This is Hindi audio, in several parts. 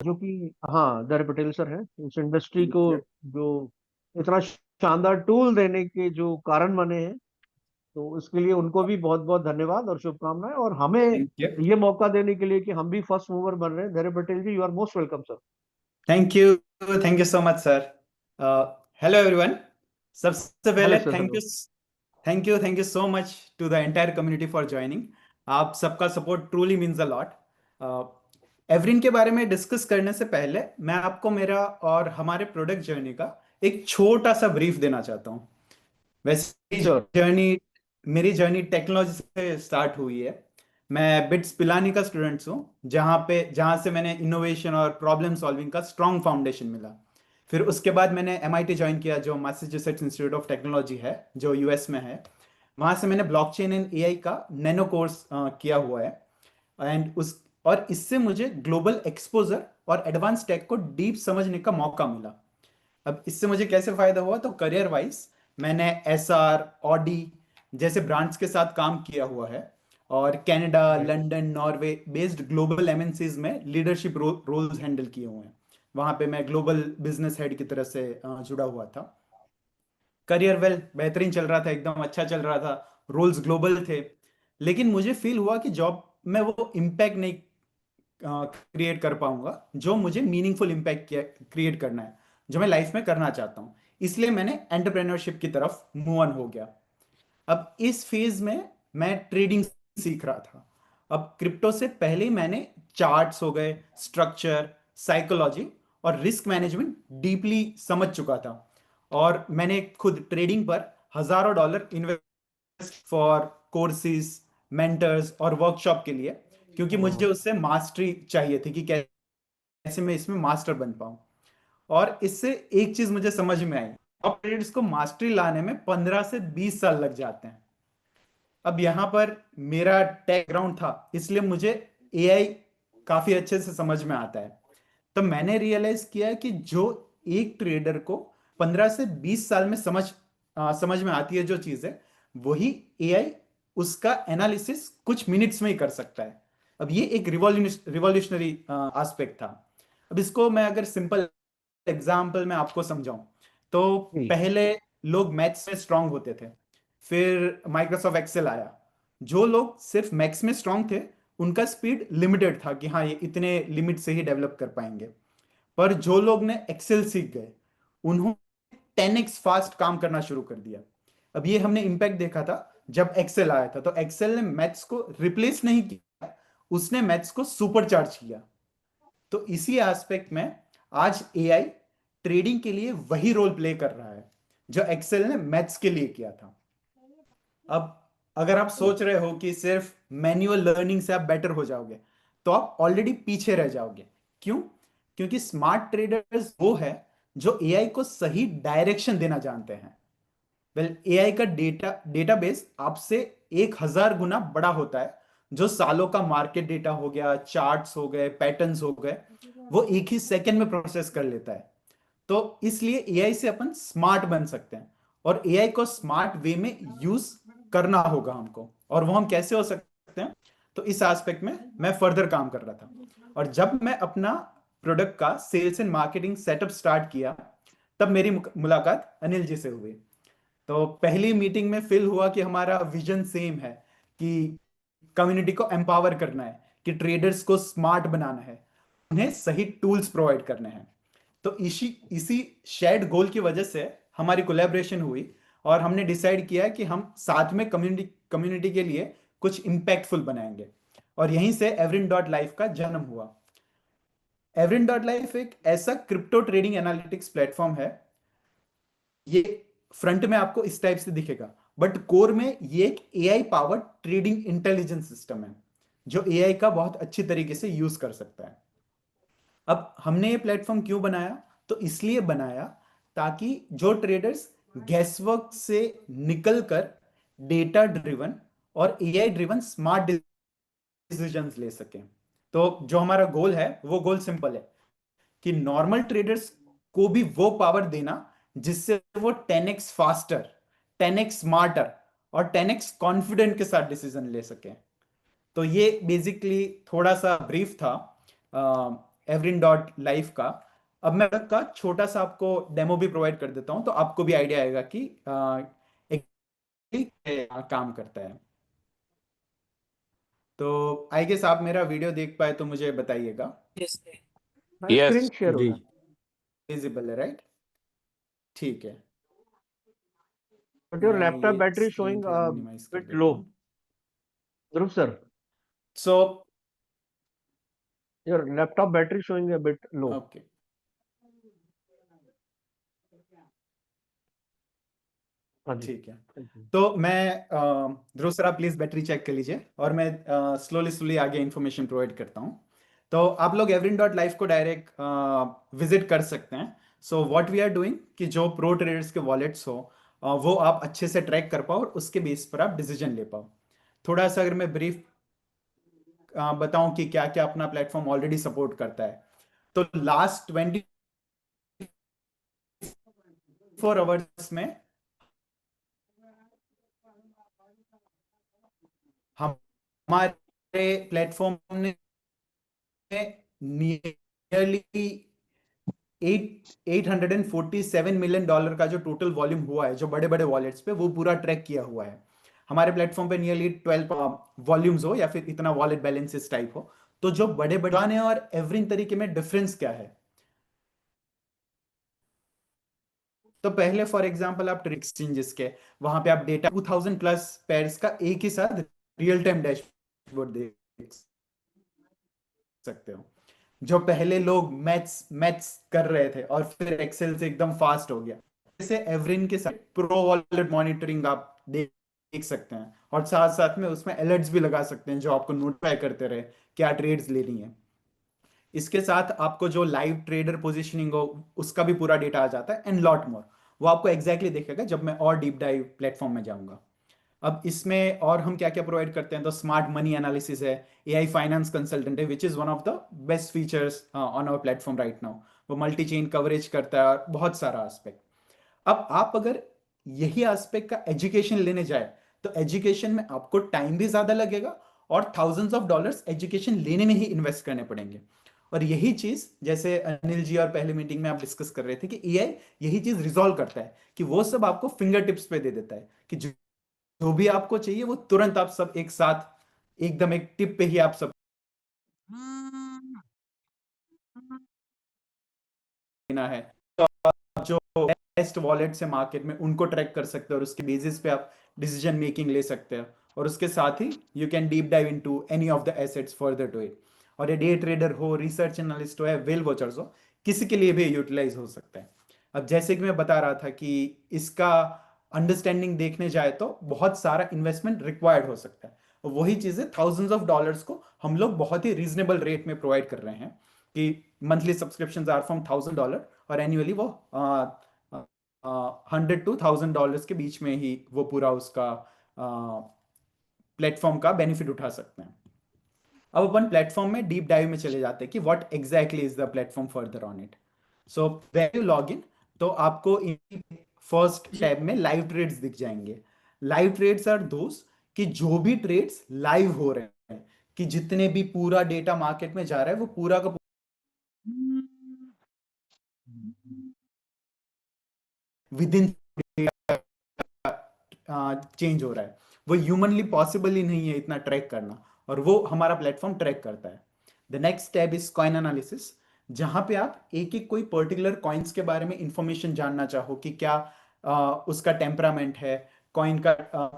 जो कि हाँ दर पटेल सर हैं, इस इंडस्ट्री को जो इतना शानदार टूल देने के जो कारण बने हैं, तो इसके लिए उनको भी बहुत बहुत धन्यवाद और शुभकामनाएं, और हमें थैंक यू। ये मौका देने के लिए कि हम भी फर्स्ट मूवर बन रहे हैं। Dhairya Patel ji, you are most welcome sir. Thank you. Thank you so much sir. Hello everyone. सबसे हेलो पहले sir, hello. Thank you so much to the entire community for joining. आप सबका support truly means a lot. Everin के बारे में डिस्कस करने से पहले मैं आपको मेरा और हमारे प्रोडक्ट जर्नी का एक छोटा सा ब्रीफ देना चाहता हूँ। वैसे श्योर। जर्नी मेरी जर्नी टेक्नोलॉजी से स्टार्ट हुई है। मैं बिट्स पिलानी का स्टूडेंट्स हूँ, जहाँ से मैंने इनोवेशन और प्रॉब्लम सॉल्विंग का स्ट्रॉन्ग फाउंडेशन मिला। फिर उसके बाद मैंने एमआईटी ज्वाइन किया, जो मैसाचुसेट्स इंस्टीट्यूट ऑफ टेक्नोलॉजी है, जो यूएस में है। वहाँ से मैंने ब्लॉकचेन एंड एआई का नैनो कोर्स किया हुआ है। एंड उस और इससे मुझे ग्लोबल एक्सपोजर और एडवांस टेक को डीप समझने का मौका मिला। अब इससे मुझे कैसे फायदा हुआ, तो करियर वाइज मैंने एसआर, ऑडी जैसे ब्रांड्स के साथ काम किया हुआ है, और Canada, right. London, Norway based global MNCs में लीडरशिप रोल्स हैंडल किए हुए हैं। वहां पे मैं ग्लोबल बिजनेस हेड की तरह से जुड़ा हुआ था। करियर वेल बेहतरीन चल रहा था, एकदम अच्छा चल रहा था। रोल्स ग्लोबल थे। लेकिन मुझे फील हुआ कि जॉब में वो इम्पैक्ट नहीं क्रिएट कर पाऊंगा जो मुझे मीनिंगफुल इम्पैक्ट क्रिएट करना है, जो मैं लाइफ में करना चाहता हूं। इसलिए मैंने एंटरप्रेन्योरशिप की तरफ मूव ऑन हो गया। अब इस फेज में मैं ट्रेडिंग सीख रहा था। अब क्रिप्टो से पहले मैंने चार्ट्स हो गए, स्ट्रक्चर, साइकोलॉजी और रिस्क मैनेजमेंट डीपली समझ चुका था। और मैंने खुद ट्रेडिंग पर हजारों dollar invest for courses, mentors और वर्कशॉप के लिए, क्योंकि मुझे उससे मास्टरी चाहिए थी कि कैसे मैं इसमें मास्टर बन पाऊं। और इससे एक चीज मुझे समझ में आई, टॉप ट्रेडर्स को मास्टरी लाने में 15 से 20 साल लग जाते हैं। अब यहां पर मेरा टेक ग्राउंड था, इसलिए मुझे एआई काफी अच्छे से समझ में आता है। तो मैंने रियलाइज किया कि जो एक ट्रेडर को 15 से 20 साल में समझ में आती है जो चीज है, वही एआई उसका एनालिसिस कुछ मिनट्स में ही कर सकता है। अब ये एक रिवॉल्यूशनरी एस्पेक्ट था। अब इसको मैं अगर सिंपल एग्जाम्पल में आपको समझाऊं, तो जी। पहले लोग मैथ्स में स्ट्रांग होते थे। फिर माइक्रोसॉफ्ट एक्सेल आया। जो लोग सिर्फ मैथ्स में स्ट्रांग थे, उनका स्पीड लिमिटेड था कि हाँ ये इतने लिमिट से ही डेवलप कर पाएंगे। पर जो लोग ने एक्सेल सीख गए, उन्होंने 10x फास्ट काम करना शुरू कर दिया। अब ये हमने इम्पैक्ट देखा था जब एक्सेल आया था। तो एक्सेल ने मैथ्स को रिप्लेस नहीं किया, उसने मैथ्स को सुपरचार्ज किया। तो इसी एस्पेक्ट में आज एआई ट्रेडिंग के लिए वही रोल प्ले कर रहा है जो एक्सेल ने मैथ्स के लिए किया था। अब अगर आप सोच रहे हो कि सिर्फ मैन्युअल लर्निंग से आप बेटर हो जाओगे, तो आप ऑलरेडी पीछे रह जाओगे। क्यों? क्योंकि स्मार्ट ट्रेडर्स वो है जो एआई को सही डायरेक्शन देना जानते हैं। वेल, एआई का डेटाबेस आपसे 1000 गुना बड़ा होता है। जो सालों का मार्केट डेटा हो गया, चार्ट्स हो गए, पैटर्न्स हो गए, वो एक ही सेकंड में प्रोसेस कर लेता है। तो इसलिए एआई से अपन स्मार्ट बन सकते हैं, और एआई को स्मार्ट वे में यूज करना होगा हमको। और वो हम कैसे हो सकते हैं, तो इस एस्पेक्ट में मैं फर्दर काम कर रहा था। और जब मैं अपना प्रोडक्ट का sales and marketing setup start किया, तब मेरी मुलाकात अनिल जी से हुई। तो पहली मीटिंग में फील हुआ कि हमारा विजन सेम है, कि कम्युनिटी को एम्पावर करना है, कि ट्रेडर्स को स्मार्ट बनाना है, उन्हें सही टूल्स प्रोवाइड करने हैं। तो इसी इसी शेयर्ड गोल की वजह से हमारी कोलैबोरेशन हुई, और हमने डिसाइड किया कि हम साथ में कम्युनिटी कम्युनिटी के लिए कुछ इंपैक्टफुल बनाएंगे। और यहीं से एवरिन डॉट लाइफ का जन्म हुआ। एवरिन डॉट लाइफ एक ऐसा क्रिप्टो ट्रेडिंग एनालिटिक्स प्लेटफॉर्म है। ये फ्रंट में आपको इस टाइप से दिखेगा, बट कोर में ये एक AI powered trading intelligence system है, जो एआई का बहुत अच्छी तरीके से यूज कर सकता है। अब हमने ये प्लेटफॉर्म क्यों बनाया, तो इसलिए बनाया ताकि जो ट्रेडर्स गैसवर्क से निकलकर डेटा ड्रिवन और एआई ड्रिवन स्मार्ट डिसीजंस ले सकें। तो जो हमारा गोल है, वो गोल सिंपल है कि नॉर्मल ट्रेडर्स को भी वो पावर देना जिससे वो 10x फास्टर, 10x स्मार्टर और 10x कॉन्फिडेंट के साथ डिसीजन ले सकें। तो ये बेसिकली थोड़ा सा ब्रीफ था एवरिन डॉट लाइफ का। अब मैं का छोटा सा आपको डेमो भी प्रोवाइड कर देता हूं, तो आपको भी आइडिया आएगा कि काम करता है। तो आई गेस आप मेरा वीडियो देख पाए तो मुझे बताइएगा। स्क्रीन यस शेयर हो जी। रहा है। विजिबल है, राइट? ठीक है, बट योर मैं लैपटॉप ये बैटरी स्क्रीन शोइंग थोड़ा मिनिमाइज कर बिट लो, देता हूँ। Dhruv sir, so your laptop battery showing a bit low. Okay, हाँ जी, ठीक है। Thank you. तो मैं ध्रुव सर, आप प्लीज बैटरी चेक कर लीजिए और मैं स्लोली स्लोली आगे इंफॉर्मेशन प्रोवाइड करता हूँ। तो आप लोग एवरिन डॉट लाइफ को डायरेक्ट विजिट कर सकते हैं। So what we are doing कि जो प्रो ट्रेडर्स के वॉलेट्स हो वो आप अच्छे से ट्रैक कर पाओ और उसके बेस पर आप डिसीजन ले पाओ। थोड़ा सा अगर मैं ब्रीफ बताऊं कि क्या क्या अपना प्लेटफॉर्म ऑलरेडी सपोर्ट करता है, तो लास्ट 24 आवर्स में हमारे प्लेटफॉर्म ने नियरली 847 मिलियन डॉलर का जो टोटल वॉल्यूम हुआ है, जो बड़े बड़े वॉलेट्स पे, वो पूरा ट्रैक किया हुआ है। हमारे प्लेटफॉर्म पे नियरली 12 वॉल्यूम्स हो या फिर इतना वॉलेट बैलेंसेस टाइप हो। तो जो बड़े बड़े और एवरिन तरीके में डिफरेंस क्या है? तो पहले फॉर एग्जांपल आप एक्सचेंजेस के वहां पे आप डेटा 2000 प्लस पेयर्स का एक ही साथ रियल टाइम डैशबोर्ड देख सकते हो। जो पहले लोग मैथ्स मैथ्स कर रहे थे और फिर एक्सेल से एकदम फास्ट हो गया, जैसे एवरिन के साथ प्रो वॉलेट मॉनिटरिंग आप देख सकते हैं और साथ साथ में उसमें अलर्ट्स भी लगा सकते हैं जो आपको नोटिफाई करते रहे क्या ट्रेड्स लेनी है। इसके साथ आपको जो लाइव ट्रेडर पोजीशनिंग हो उसका भी पूरा डेटा आ जाता है एंड लॉट मोर। वो आपको एग्जैक्टली दिखेगा जब मैं और डीप डाइव प्लेटफॉर्म में जाऊंगा। अब इसमें और हम क्या क्या प्रोवाइड करते हैं, तो स्मार्ट मनी एनालिसिस है, एआई फाइनेंस कंसल्टेंट है, which is one of the best features on our platform right now. वो मल्टी चेन कवरेज करता है और बहुत सारा एस्पेक्ट। अब आप अगर यही एस्पेक्ट का एजुकेशन लेने जाए तो एजुकेशन में आपको टाइम भी ज्यादा लगेगा और थाउजेंड्स ऑफ डॉलर्स एजुकेशन लेने में ही इन्वेस्ट करने पड़ेंगे। और यही चीज, जैसे अनिल जी और पहले मीटिंग में आप डिस्कस कर रहे थे कि एआई यही चीज रिजॉल्व करता है कि वो सब आपको फिंगर टिप्स पे दे देता है कि जो भी आपको चाहिए वो तुरंत आप सब एक साथ एकदम एक टिप पे ही आप सब लेना है। तो आप जो बेस्ट वॉलेट से मार्केट में उनको ट्रैक कर सकते हो और उसके बेसिस पे आप डिसीजन मेकिंग ले सकते हो। और उसके साथ ही you can deep dive into any of the assets further to it. और ये डे ट्रेडर हो, रिसर्च एनालिस्ट हो या वेल वॉचर्स हो, किसी के लिए भी यूटिलाइज हो सकता है। अब जैसे कि मैं बता रहा था कि इसका अंडरस्टैंडिंग देखने जाए तो बहुत सारा इन्वेस्टमेंट रिक्वायर्ड हो सकता है। और वही चीजें थाउजेंड्स ऑफ डॉलर्स को हम लोग बहुत ही रीजनेबल रेट में प्रोवाइड कर रहे हैं कि मंथली सब्सक्रिप्शन आर फ्रॉम $1000 और एनुअली वो 100 to 1000 डॉलर्स के बीच में ही वो पूरा उसका प्लेटफॉर्म का बेनिफिट उठा सकते हैं। अब अपन प्लेटफॉर्म में डीप डाइव में चले जाते हैं कि what exactly is the platform further on it. So when you log in, तो आपको फर्स्ट टैब में लाइव ट्रेड्स दिख जाएंगे। लाइव ट्रेड्स आर दोस कि जो भी ट्रेड्स लाइव हो रहे हैं, कि जितने भी पूरा डेटा मार्केट में जा रहा है वो पूरा का विद इन चेंज हो रहा है। वो ह्यूमनली पॉसिबल ही नहीं है इतना ट्रैक करना, और वो हमारा प्लेटफॉर्म ट्रैक करता है। The next step is coin analysis, जहां पे आप एक एक कोई पर्टिकुलर कॉइन्स के बारे में इंफॉर्मेशन जानना चाहो कि क्या उसका टेम्परामेंट है, कॉइन का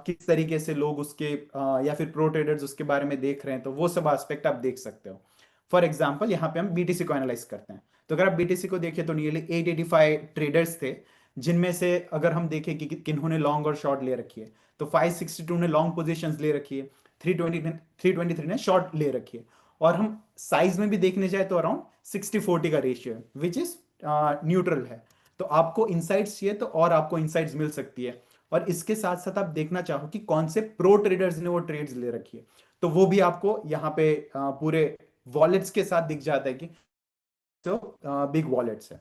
किस तरीके से लोग उसके या फिर प्रो ट्रेडर्स उसके बारे में देख रहे हैं, तो वो सब एस्पेक्ट आप देख सकते हो। फॉर एग्जाम्पल यहाँ पे हम बीटीसी को एनालाइज करते हैं। तो अगर आप बीटीसी को देखें तो नियरली 885 ट्रेडर्स थे, जिनमें से अगर हम देखें कि किन्होंने लॉन्ग और शॉर्ट ले रखी है, तो 562 ने लॉन्ग पोजीशंस ले रखी है, 323 ने शॉर्ट ले रखी है। और हम साइज में भी देखने जाए तो अराउंड 60-40 का रेशियो है, विच इज न्यूट्रल है। तो आपको इंसाइट्स चाहिए तो और आपको इंसाइट्स मिल सकती है। और इसके साथ साथ आप देखना चाहो कि कौन से प्रो ट्रेडर्स ने वो ट्रेड्स ले रखी है, तो वो भी आपको यहाँ पे पूरे वॉलेट्स के साथ दिख जाता है कि तो बिग वॉलेट्स है।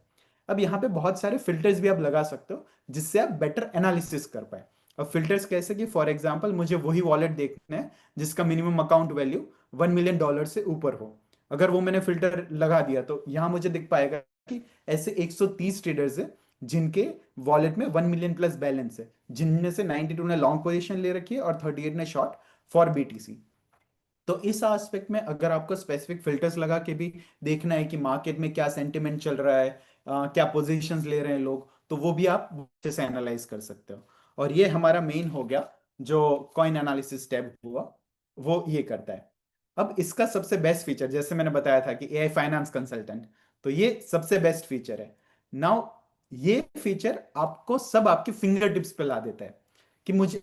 अब यहाँ पे बहुत सारे फिल्टर्स भी आप लगा सकते हो जिससे आप बेटर एनालिसिस कर पाए। अब फिल्टर्स कैसे कि फॉर एग्जांपल मुझे वही वॉलेट देखना है जिसका मिनिमम अकाउंट वैल्यू $1 मिलियन से ऊपर हो। अगर वो मैंने फिल्टर लगा दिया तो यहाँ मुझे दिख पाएगा कि ऐसे 130 ट्रेडर्स है जिनके वॉलेट में 1 मिलियन प्लस बैलेंस है, जिनमें से 92 ने लॉन्ग पोजीशन ले रखी है और 38 ने शॉर्ट फॉर बीटीसी। तो इस एस्पेक्ट में अगर आपको स्पेसिफिक फिल्टर्स लगा के भी देखना है कि मार्केट में क्या सेंटिमेंट चल रहा है, क्या पोजीशंस ले रहे हैं लोग, तो वो भी आप अच्छे से एनालाइज कर सकते हो। और ये हमारा मेन हो गया जो कॉइन एनालिसिस टैब हुआ, वो ये करता है। अब इसका सबसे बेस्ट फीचर, जैसे मैंने बताया था कि एआई फाइनेंस कंसल्टेंट, तो ये सबसे बेस्ट फीचर है। नाउ ये फीचर आपको सब आपके फिंगर टिप्स पे ला देता है कि मुझे,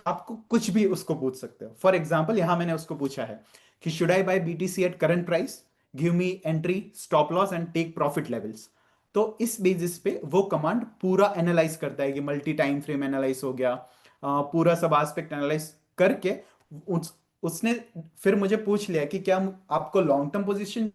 आपको कुछ भी उसको पूछ सकते हो। फॉर एग्जाम्पल यहां मैंने उसको पूछा है कि should I buy BTC at current price, give me entry, stop loss and take profit levels. तो इस बेसिस पे वो कमांड पूरा एनालाइज करता है कि मल्टी टाइम फ्रेम एनालाइज हो गया, पूरा सब एस्पेक्ट एनालाइज करके उसने फिर मुझे पूछ लिया कि क्या आपको लॉन्ग टर्म पोजीशन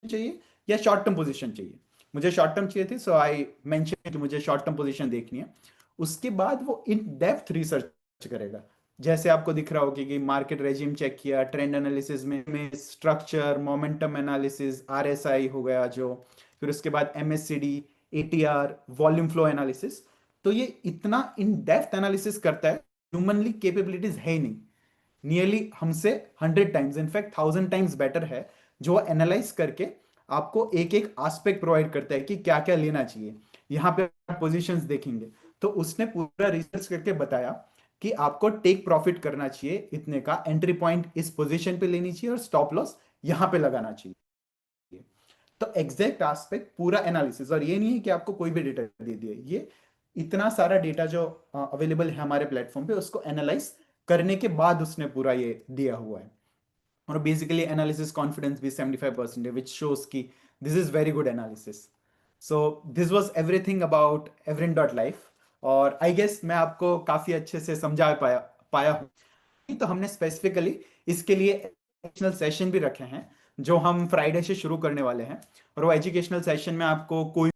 चाहिए या शॉर्ट टर्म पोजीशन चाहिए। मुझे शॉर्ट टर्म चाहिए थी, सो आई मेंशन कि मुझे शॉर्ट टर्म पोजीशन देखनी है। उसके बाद वो इन डेप्थ रिसर्च करेगा, जैसे आपको दिख रहा होगा कि मार्केट रेजिम चेक किया, ट्रेंड एनालिसिस में स्ट्रक्चर, मोमेंटम एनालिसिस, आरएसआई हो गया जो, फिर उसके बाद MSCD, ATR, volume flow analysis. तो ये इतना इन डेप्थ एनालिसिस करता है, ह्यूमनली कैपेबिलिटीज है ही नहीं, नियरली हमसे 100 टाइम्स, इनफैक्ट 1000 टाइम्स बेटर है, जो एनालाइज करके आपको एक एक एस्पेक्ट प्रोवाइड करता है कि क्या क्या लेना चाहिए। यहाँ पे पोजीशंस देखेंगे तो उसने पूरा रिसर्च करके बताया कि आपको टेक प्रॉफिट करना चाहिए इतने का, एंट्री पॉइंट इस पोजीशन पे लेनी चाहिए और स्टॉप लॉस यहाँ पे लगाना चाहिए। तो एग्जैक्ट एस्पेक्ट पूरा एनालिसिस, और ये नहीं है कि आपको कोई भी डेटा दे दिए, ये इतना सारा डेटा जो अवेलेबल है हमारे प्लेटफॉर्म पे उसको एनालाइज करने के बाद उसने पूरा ये दिया हुआ है। और बेसिकली एनालिसिस कॉन्फिडेंस भी 75% है, विच शोज कि this is very good analysis. So this was everything about Everin dot life, और आई गेस मैं आपको काफी अच्छे से समझा पाया पाया हूँ। तो हमने स्पेसिफिकली इसके लिए एजुकेशनल सेशन भी रखे हैं जो हम फ्राइडे से शुरू करने वाले हैं, और वो एजुकेशनल सेशन में आपको कोई